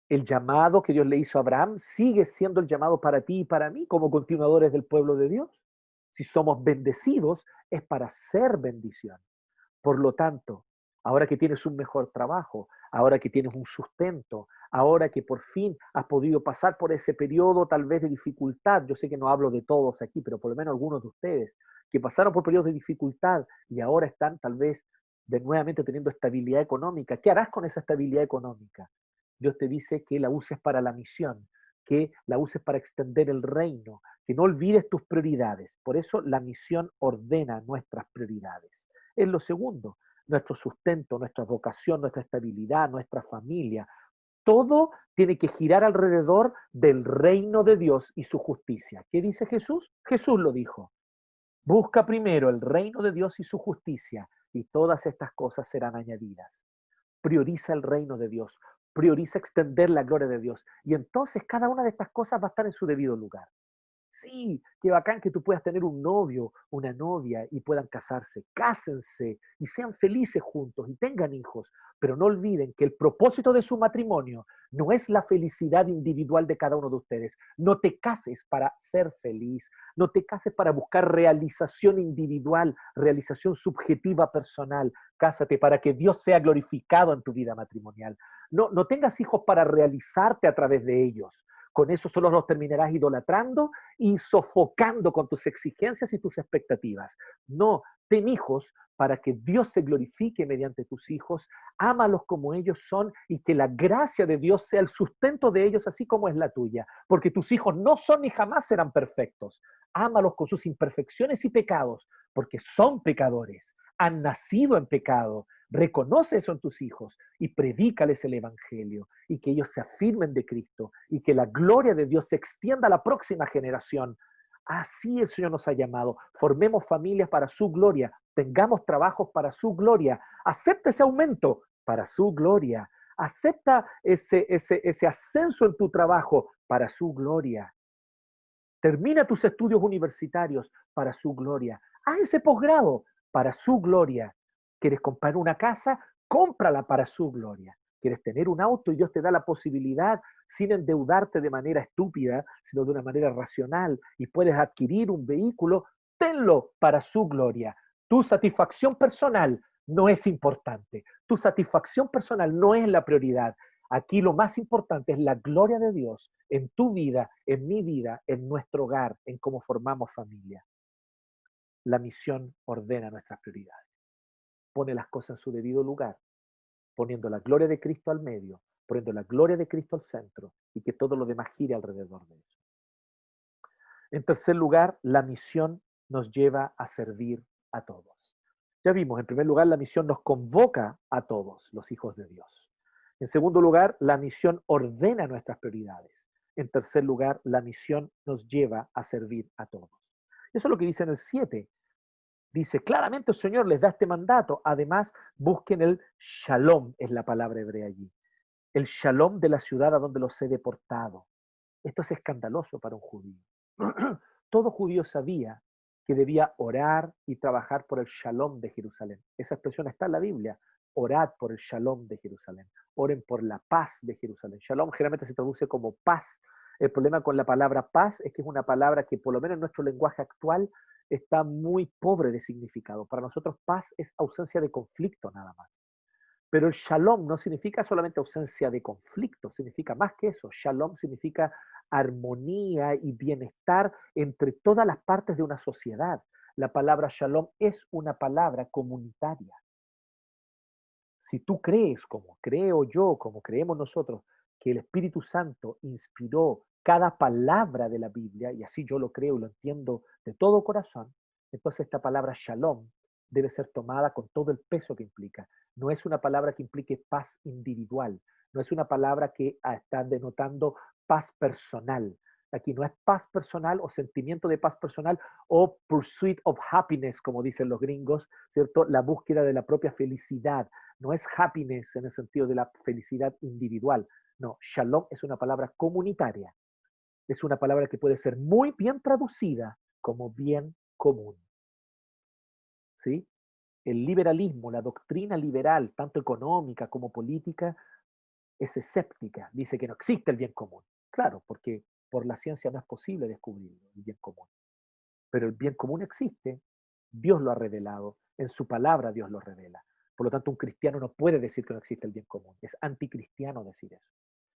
El llamado que Dios le hizo a Abraham sigue siendo el llamado para ti y para mí como continuadores del pueblo de Dios. Si somos bendecidos, es para ser bendición. Por lo tanto, ahora que tienes un mejor trabajo, ahora que tienes un sustento, ahora que por fin has podido pasar por ese periodo tal vez de dificultad, yo sé que no hablo de todos aquí, pero por lo menos algunos de ustedes que pasaron por periodos de dificultad y ahora están tal vez de nuevamente teniendo estabilidad económica, ¿qué harás con esa estabilidad económica? Dios te dice que la uses para la misión, que la uses para extender el reino, que no olvides tus prioridades. Por eso la misión ordena nuestras prioridades. Es lo segundo, nuestro sustento, nuestra vocación, nuestra estabilidad, nuestra familia. Todo tiene que girar alrededor del reino de Dios y su justicia. ¿Qué dice Jesús? Jesús lo dijo. Busca primero el reino de Dios y su justicia y todas estas cosas serán añadidas. Prioriza el reino de Dios, prioriza extender la gloria de Dios y entonces cada una de estas cosas va a estar en su debido lugar. Sí, qué bacán que tú puedas tener un novio, una novia y puedan casarse. Cásense y sean felices juntos y tengan hijos, pero no olviden que el propósito de su matrimonio no es la felicidad individual de cada uno de ustedes. No te cases para ser feliz, no te cases para buscar realización individual, realización subjetiva personal. Cásate para que Dios sea glorificado en tu vida matrimonial. No tengas hijos para realizarte a través de ellos. Con eso solo los terminarás idolatrando y sofocando con tus exigencias y tus expectativas. No, ten hijos para que Dios se glorifique mediante tus hijos, ámalos como ellos son y que la gracia de Dios sea el sustento de ellos así como es la tuya, porque tus hijos no son ni jamás serán perfectos. Ámalos con sus imperfecciones y pecados, porque son pecadores, han nacido en pecado. Reconoce eso en tus hijos y predícales el Evangelio y que ellos se afirmen de Cristo y que la gloria de Dios se extienda a la próxima generación. Así el Señor nos ha llamado. Formemos familias para su gloria, tengamos trabajos para su gloria. Acepta ese aumento para su gloria. Acepta ese ascenso en tu trabajo para su gloria. Termina tus estudios universitarios para su gloria. Haz ese posgrado para su gloria. ¿Quieres comprar una casa? Cómprala para su gloria. ¿Quieres tener un auto y Dios te da la posibilidad sin endeudarte de manera estúpida, sino de una manera racional y puedes adquirir un vehículo? Tenlo para su gloria. Tu satisfacción personal no es importante. Tu satisfacción personal no es la prioridad. Aquí lo más importante es la gloria de Dios en tu vida, en mi vida, en nuestro hogar, en cómo formamos familia. La misión ordena nuestras prioridades. Pone las cosas en su debido lugar, poniendo la gloria de Cristo al medio, poniendo la gloria de Cristo al centro y que todo lo demás gire alrededor de eso. En tercer lugar, la misión nos lleva a servir a todos. Ya vimos, en primer lugar, la misión nos convoca a todos los hijos de Dios. En segundo lugar, la misión ordena nuestras prioridades. En tercer lugar, la misión nos lleva a servir a todos. Eso es lo que dice en el 7. Dice, claramente el Señor les da este mandato. Además, busquen el shalom, es la palabra hebrea allí. El shalom de la ciudad a donde los he deportado. Esto es escandaloso para un judío. Todo judío sabía que debía orar y trabajar por el shalom de Jerusalén. Esa expresión está en la Biblia. Orad por el shalom de Jerusalén. Oren por la paz de Jerusalén. Shalom generalmente se traduce como paz. El problema con la palabra paz es que es una palabra que, por lo menos en nuestro lenguaje actual, está muy pobre de significado. Para nosotros paz es ausencia de conflicto nada más. Pero el shalom no significa solamente ausencia de conflicto, significa más que eso. Shalom significa armonía y bienestar entre todas las partes de una sociedad. La palabra shalom es una palabra comunitaria. Si tú crees, como creo yo, como creemos nosotros, que el Espíritu Santo inspiró cada palabra de la Biblia, y así yo lo creo y lo entiendo de todo corazón, entonces esta palabra shalom debe ser tomada con todo el peso que implica. No es una palabra que implique paz individual, no es una palabra que está denotando paz personal. Aquí no es paz personal o sentimiento de paz personal o pursuit of happiness, como dicen los gringos, ¿cierto? La búsqueda de la propia felicidad. No es happiness en el sentido de la felicidad individual. No, shalom es una palabra comunitaria. Es una palabra que puede ser muy bien traducida como bien común. ¿Sí? El liberalismo, la doctrina liberal, tanto económica como política, es escéptica. Dice que no existe el bien común. Claro, porque por la ciencia no es posible descubrir el bien común. Pero el bien común existe, Dios lo ha revelado, en su palabra Dios lo revela. Por lo tanto, un cristiano no puede decir que no existe el bien común. Es anticristiano decir eso.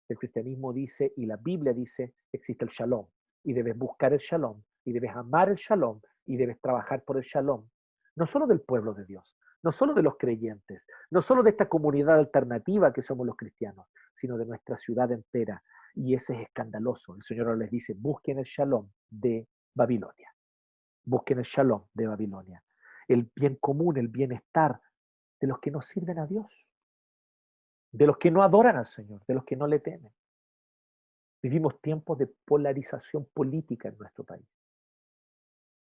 El cristianismo dice y la Biblia dice existe el shalom y debes buscar el shalom y debes amar el shalom y debes trabajar por el shalom. No solo del pueblo de Dios, no solo de los creyentes, no solo de esta comunidad alternativa que somos los cristianos, sino de nuestra ciudad entera. Y ese es escandaloso. El Señor les dice, busquen el shalom de Babilonia. Busquen el shalom de Babilonia. El bien común, el bienestar de los que no sirven a Dios, de los que no adoran al Señor, de los que no le temen. Vivimos tiempos de polarización política en nuestro país.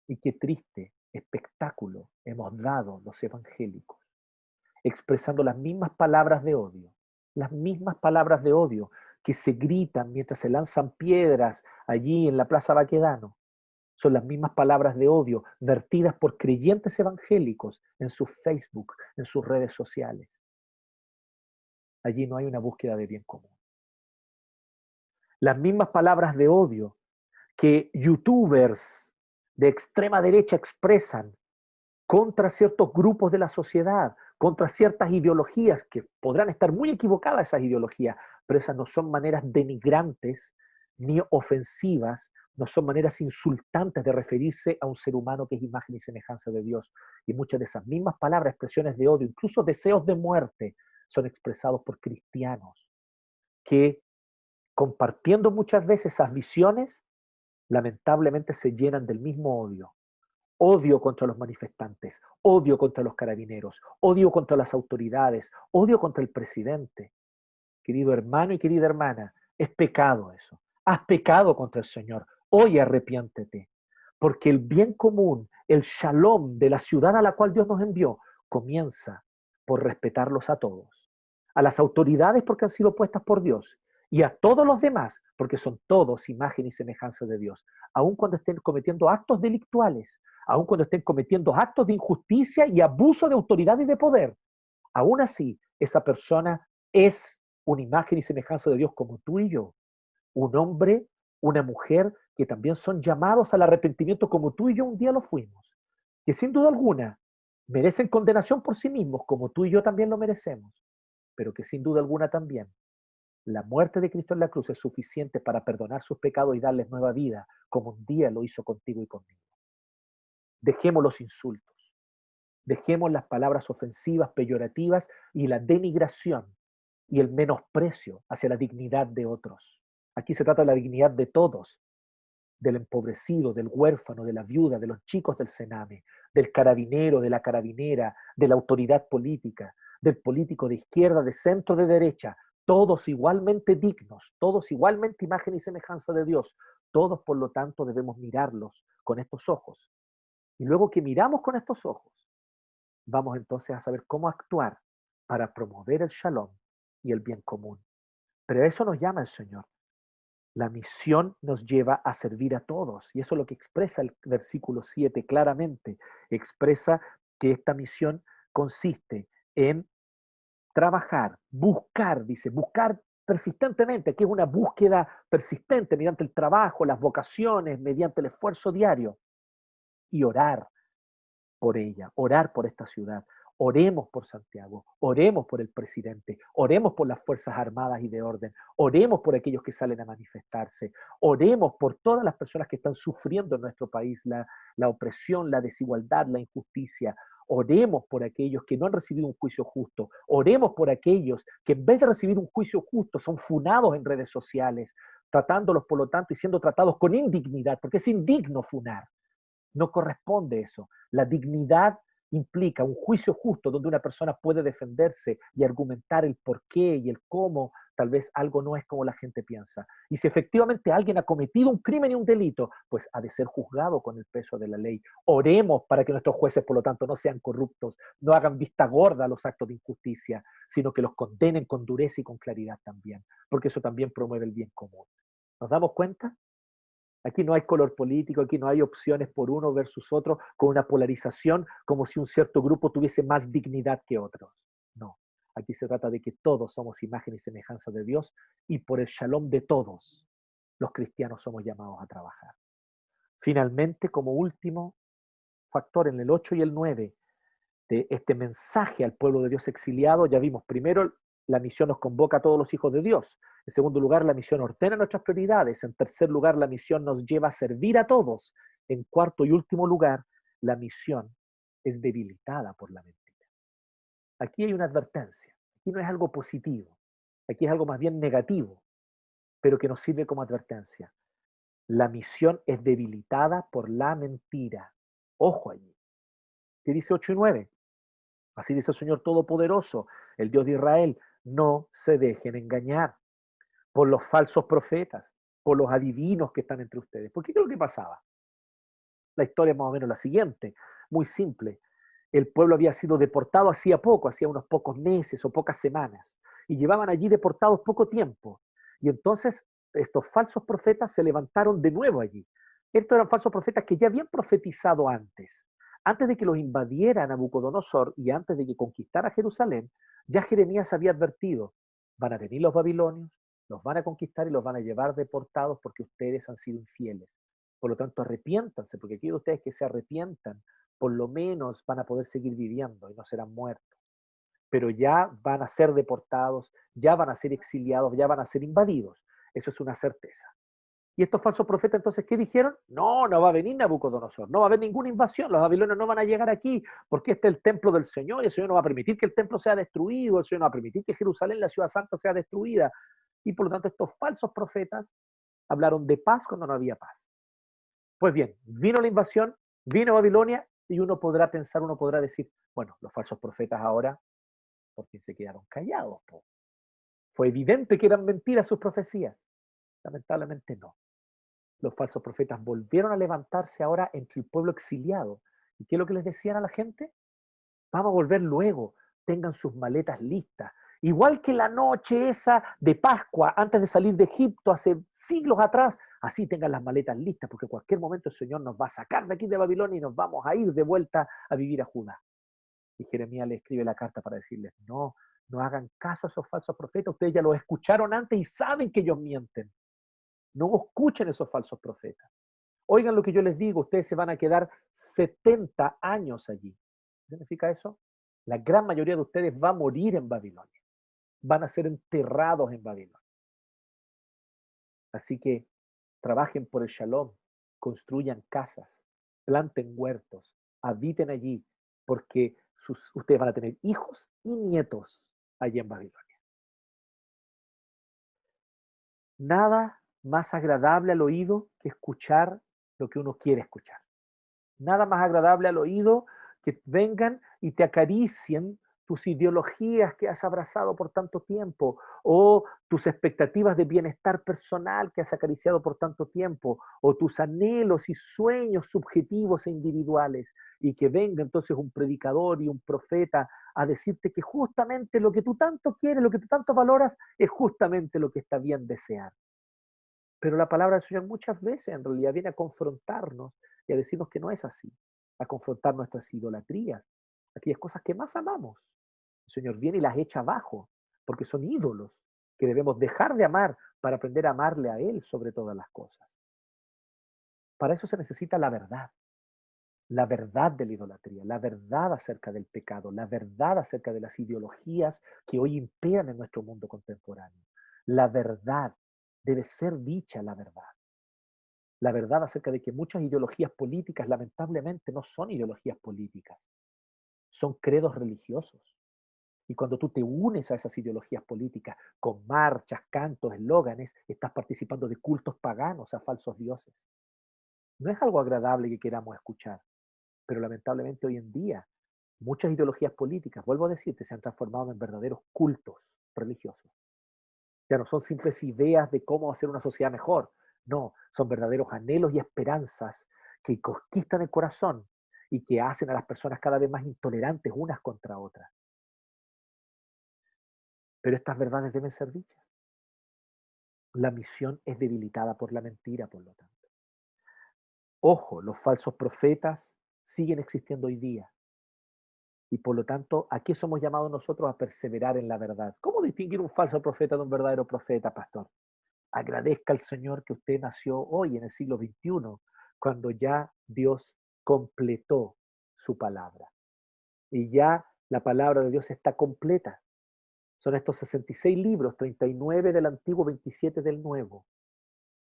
Y qué triste espectáculo hemos dado los evangélicos, expresando las mismas palabras de odio que se gritan mientras se lanzan piedras allí en la Plaza Baquedano. Son las mismas palabras de odio vertidas por creyentes evangélicos en su Facebook, en sus redes sociales. Allí no hay una búsqueda de bien común. Las mismas palabras de odio que youtubers de extrema derecha expresan contra ciertos grupos de la sociedad, contra ciertas ideologías, que podrán estar muy equivocadas esas ideologías, pero esas no son maneras denigrantes ni ofensivas, no son maneras insultantes de referirse a un ser humano que es imagen y semejanza de Dios. Y muchas de esas mismas palabras, expresiones de odio, incluso deseos de muerte, son expresados por cristianos que, compartiendo muchas veces esas visiones, lamentablemente se llenan del mismo odio. Odio contra los manifestantes, odio contra los carabineros, odio contra las autoridades, odio contra el presidente. Querido hermano y querida hermana, es pecado eso. Has pecado contra el Señor. Hoy arrepiéntete, porque el bien común, el shalom de la ciudad a la cual Dios nos envió, comienza por respetarlos a todos. A las autoridades porque han sido puestas por Dios y a todos los demás porque son todos imagen y semejanza de Dios. Aun cuando estén cometiendo actos delictuales, aun cuando estén cometiendo actos de injusticia y abuso de autoridad y de poder, aún así esa persona es una imagen y semejanza de Dios como tú y yo. Un hombre, una mujer que también son llamados al arrepentimiento como tú y yo un día lo fuimos. Que sin duda alguna merecen condenación por sí mismos como tú y yo también lo merecemos. Pero que sin duda alguna también la muerte de Cristo en la cruz es suficiente para perdonar sus pecados y darles nueva vida, como un día lo hizo contigo y conmigo. Dejemos los insultos, dejemos las palabras ofensivas, peyorativas y la denigración y el menosprecio hacia la dignidad de otros. Aquí se trata de la dignidad de todos, del empobrecido, del huérfano, de la viuda, de los chicos del Sename, del carabinero, de la carabinera, de la autoridad política, del político de izquierda, de centro, de derecha, todos igualmente dignos, todos igualmente imagen y semejanza de Dios. Todos, por lo tanto, debemos mirarlos con estos ojos. Y luego que miramos con estos ojos, vamos entonces a saber cómo actuar para promover el shalom y el bien común. Pero a eso nos llama el Señor. La misión nos lleva a servir a todos. Y eso es lo que expresa el versículo 7 claramente. Expresa que esta misión consiste en trabajar, buscar, dice, buscar persistentemente, que es una búsqueda persistente mediante el trabajo, las vocaciones, mediante el esfuerzo diario, y orar por ella, orar por esta ciudad. Oremos por Santiago, oremos por el presidente, oremos por las Fuerzas Armadas y de orden, oremos por aquellos que salen a manifestarse, oremos por todas las personas que están sufriendo en nuestro país la opresión, la desigualdad, la injusticia. Oremos por aquellos que no han recibido un juicio justo. Oremos por aquellos que en vez de recibir un juicio justo son funados en redes sociales, tratándolos por lo tanto y siendo tratados con indignidad, porque es indigno funar. No corresponde eso. La dignidad implica un juicio justo donde una persona puede defenderse y argumentar el por qué y el cómo tal vez algo no es como la gente piensa. Y si efectivamente alguien ha cometido un crimen y un delito, pues ha de ser juzgado con el peso de la ley. Oremos para que nuestros jueces, por lo tanto, no sean corruptos, no hagan vista gorda a los actos de injusticia, sino que los condenen con dureza y con claridad también, porque eso también promueve el bien común. ¿Nos damos cuenta? Aquí no hay color político, aquí no hay opciones por uno versus otro, con una polarización como si un cierto grupo tuviese más dignidad que otros. No, aquí se trata de que todos somos imagen y semejanza de Dios y por el shalom de todos, los cristianos somos llamados a trabajar. Finalmente, como último factor, en el 8 y el 9 de este mensaje al pueblo de Dios exiliado, ya vimos primero la misión nos convoca a todos los hijos de Dios. En segundo lugar, la misión ordena nuestras prioridades. En tercer lugar, la misión nos lleva a servir a todos. En cuarto y último lugar, la misión es debilitada por la mentira. Aquí hay una advertencia. Aquí no es algo positivo. Aquí es algo más bien negativo, pero que nos sirve como advertencia. La misión es debilitada por la mentira. Ojo allí. ¿Qué dice 8 y 9? Así dice el Señor Todopoderoso, el Dios de Israel. No se dejen engañar por los falsos profetas, por los adivinos que están entre ustedes. ¿Por qué creo que pasaba? La historia es más o menos la siguiente, muy simple. El pueblo había sido deportado hacía poco, hacía unos pocos meses o pocas semanas, y llevaban allí deportados poco tiempo. Y entonces estos falsos profetas se levantaron de nuevo allí. Estos eran falsos profetas que ya habían profetizado antes. Antes de que los invadiera Nabucodonosor y antes de que conquistara Jerusalén, ya Jeremías había advertido, van a venir los babilonios, los van a conquistar y los van a llevar deportados porque ustedes han sido infieles. Por lo tanto, arrepiéntanse, porque quiero ustedes que se arrepientan, por lo menos van a poder seguir viviendo y no serán muertos. Pero ya van a ser deportados, ya van a ser exiliados, ya van a ser invadidos. Eso es una certeza. Y estos falsos profetas, entonces, ¿qué dijeron? No, no va a venir Nabucodonosor, no va a haber ninguna invasión, los babilonios no van a llegar aquí, porque este es el templo del Señor, y el Señor no va a permitir que el templo sea destruido, el Señor no va a permitir que Jerusalén, la ciudad santa, sea destruida. Y por lo tanto, estos falsos profetas hablaron de paz cuando no había paz. Pues bien, vino la invasión, vino Babilonia, y uno podrá pensar, uno podrá decir, bueno, los falsos profetas ahora, ¿por qué se quedaron callados? Po? Fue evidente que eran mentiras sus profecías. Lamentablemente no. Los falsos profetas volvieron a levantarse ahora entre el pueblo exiliado. ¿Y qué es lo que les decían a la gente? Vamos a volver luego, tengan sus maletas listas. Igual que la noche esa de Pascua, antes de salir de Egipto hace siglos atrás, así tengan las maletas listas, porque en cualquier momento el Señor nos va a sacar de aquí de Babilonia y nos vamos a ir de vuelta a vivir a Judá. Y Jeremías le escribe la carta para decirles, no, no hagan caso a esos falsos profetas, ustedes ya los escucharon antes y saben que ellos mienten. No escuchen esos falsos profetas. Oigan lo que yo les digo, ustedes se van a quedar 70 años allí. ¿Qué significa eso? La gran mayoría de ustedes va a morir en Babilonia. Van a ser enterrados en Babilonia. Así que trabajen por el shalom, construyan casas, planten huertos, habiten allí, porque ustedes van a tener hijos y nietos allí en Babilonia. Nada más agradable al oído que escuchar lo que uno quiere escuchar. Nada más agradable al oído que vengan y te acaricien tus ideologías que has abrazado por tanto tiempo o tus expectativas de bienestar personal que has acariciado por tanto tiempo o tus anhelos y sueños subjetivos e individuales y que venga entonces un predicador y un profeta a decirte que justamente lo que tú tanto quieres, lo que tú tanto valoras es justamente lo que está bien desear. Pero la palabra del Señor muchas veces en realidad viene a confrontarnos y a decirnos que no es así, a confrontar nuestras idolatrías, aquellas cosas que más amamos. El Señor viene y las echa abajo, porque son ídolos que debemos dejar de amar para aprender a amarle a Él sobre todas las cosas. Para eso se necesita la verdad de la idolatría, la verdad acerca del pecado, la verdad acerca de las ideologías que hoy imperan en nuestro mundo contemporáneo. La verdad debe ser dicha, la verdad acerca de que muchas ideologías políticas lamentablemente no son ideologías políticas, son credos religiosos. Y cuando tú te unes a esas ideologías políticas con marchas, cantos, eslóganes, estás participando de cultos paganos a falsos dioses. No es algo agradable que queramos escuchar, pero lamentablemente hoy en día muchas ideologías políticas, vuelvo a decirte, se han transformado en verdaderos cultos religiosos. Ya no son simples ideas de cómo hacer una sociedad mejor. No, son verdaderos anhelos y esperanzas que conquistan el corazón y que hacen a las personas cada vez más intolerantes unas contra otras. Pero estas verdades deben ser dichas. La misión es debilitada por la mentira, por lo tanto. Ojo, los falsos profetas siguen existiendo hoy día. Y por lo tanto, aquí somos llamados nosotros a perseverar en la verdad. ¿Cómo distinguir un falso profeta de un verdadero profeta, pastor? Agradezca al Señor que usted nació hoy en el siglo XXI, cuando ya Dios completó su palabra. Y ya la palabra de Dios está completa. Son estos 66 libros, 39 del Antiguo, 27 del Nuevo.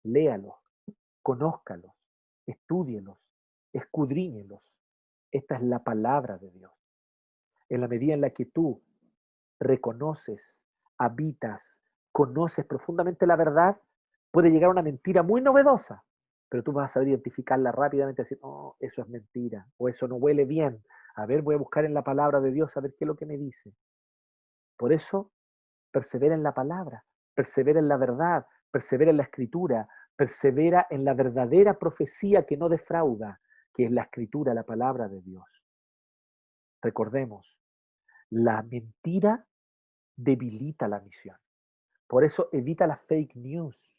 Léalos, conózcalos, estúdielos, escudriñelos. Esta es la palabra de Dios. En la medida en la que tú reconoces, habitas, conoces profundamente la verdad, puede llegar una mentira muy novedosa, pero tú vas a saber identificarla rápidamente y decir, oh, eso es mentira, o eso no huele bien. A ver, voy a buscar en la palabra de Dios a ver qué es lo que me dice. Por eso, persevera en la palabra, persevera en la verdad, persevera en la escritura, persevera en la verdadera profecía que no defrauda, que es la escritura, la palabra de Dios. Recordemos, la mentira debilita la misión. Por eso evita las fake news.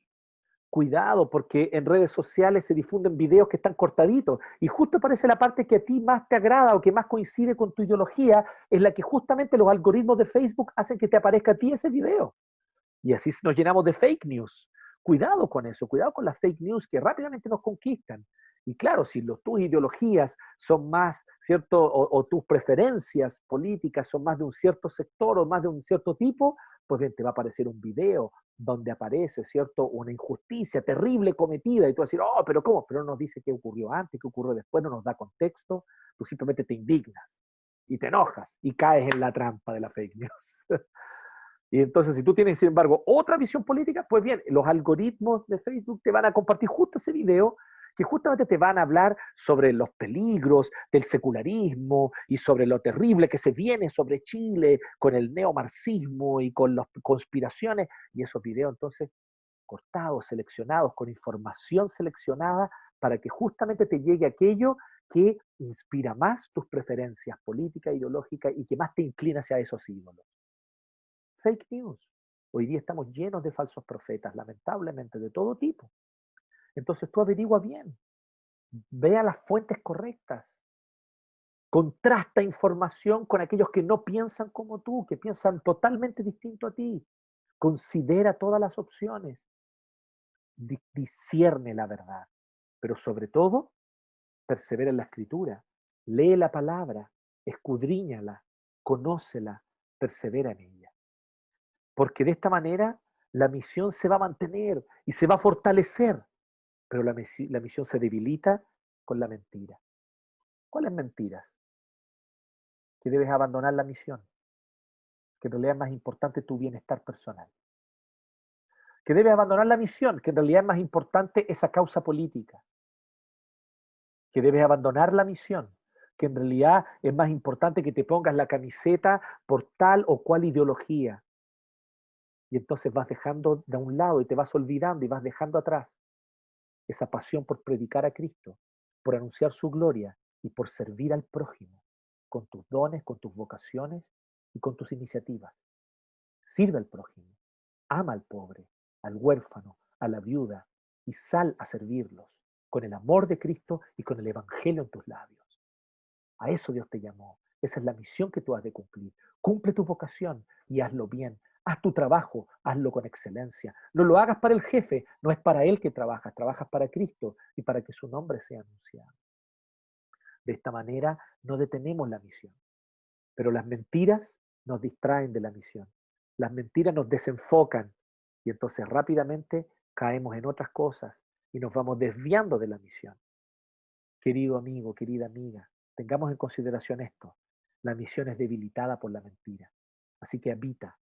cuidado, porque en redes sociales se difunden videos que están cortaditos y justo aparece la parte que a ti más te agrada o que más coincide con tu ideología, es la que justamente los algoritmos de Facebook hacen que te aparezca a ti ese video. Y así nos llenamos de fake news. Cuidado con eso, cuidado con las fake news que rápidamente nos conquistan. Y claro, si tus ideologías son más, ¿cierto? O tus preferencias políticas son más de un cierto sector o más de un cierto tipo, pues bien, te va a aparecer un video donde aparece, ¿cierto? Una injusticia terrible cometida y tú vas a decir, oh, pero ¿cómo? Pero no nos dice qué ocurrió antes, qué ocurrió después, no nos da contexto, tú simplemente te indignas y te enojas y caes en la trampa de la fake news. Y entonces, si tú tienes, sin embargo, otra visión política, pues bien, los algoritmos de Facebook te van a compartir justo ese video que justamente te van a hablar sobre los peligros del secularismo y sobre lo terrible que se viene sobre Chile con el neomarxismo y con las conspiraciones. Y esos videos, entonces, cortados, seleccionados, con información seleccionada para que justamente te llegue aquello que inspira más tus preferencias políticas, ideológicas y que más te inclina hacia esos ídolos. Fake news. Hoy día estamos llenos de falsos profetas, lamentablemente, de todo tipo. Entonces tú averigua bien, vea las fuentes correctas, contrasta información con aquellos que no piensan como tú, que piensan totalmente distinto a ti. Considera todas las opciones, discierne la verdad, pero sobre todo, persevera en la escritura, lee la palabra, escudriñala, conócela, persevera en ella. Porque de esta manera la misión se va a mantener y se va a fortalecer, pero la misión se debilita con la mentira. ¿Cuáles mentiras? Que debes abandonar la misión, que en realidad es más importante tu bienestar personal. Que debes abandonar la misión, que en realidad es más importante esa causa política. Que debes abandonar la misión, que en realidad es más importante que te pongas la camiseta por tal o cual ideología. Y entonces vas dejando de un lado y te vas olvidando y vas dejando atrás esa pasión por predicar a Cristo, por anunciar su gloria y por servir al prójimo con tus dones, con tus vocaciones y con tus iniciativas. Sirve al prójimo, ama al pobre, al huérfano, a la viuda y sal a servirlos con el amor de Cristo y con el Evangelio en tus labios. A eso Dios te llamó. Esa es la misión que tú has de cumplir. Cumple tu vocación y hazlo bien. Haz tu trabajo, hazlo con excelencia. No lo hagas para el jefe, no es para él que trabajas, trabajas para Cristo y para que su nombre sea anunciado. De esta manera no detenemos la misión, pero las mentiras nos distraen de la misión. Las mentiras nos desenfocan y entonces rápidamente caemos en otras cosas y nos vamos desviando de la misión. Querido amigo, querida amiga, tengamos en consideración esto. La misión es debilitada por la mentira. Así que habita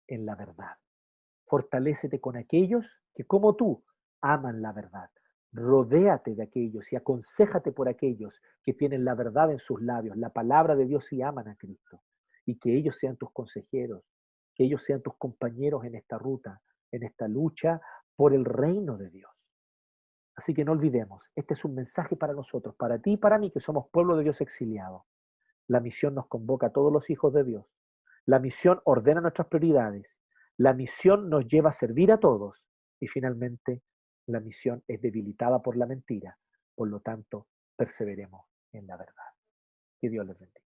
en la verdad. Fortalécete con aquellos que, como tú, aman la verdad. Rodéate de aquellos y aconséjate por aquellos que tienen la verdad en sus labios, la palabra de Dios y aman a Cristo. Y que ellos sean tus consejeros, que ellos sean tus compañeros en esta ruta, en esta lucha por el reino de Dios. Así que no olvidemos, este es un mensaje para nosotros, para ti y para mí, que somos pueblo de Dios exiliado. La misión nos convoca a todos los hijos de Dios. La misión ordena nuestras prioridades. La misión nos lleva a servir a todos. Y finalmente, la misión es debilitada por la mentira. Por lo tanto, perseveremos en la verdad. Que Dios les bendiga.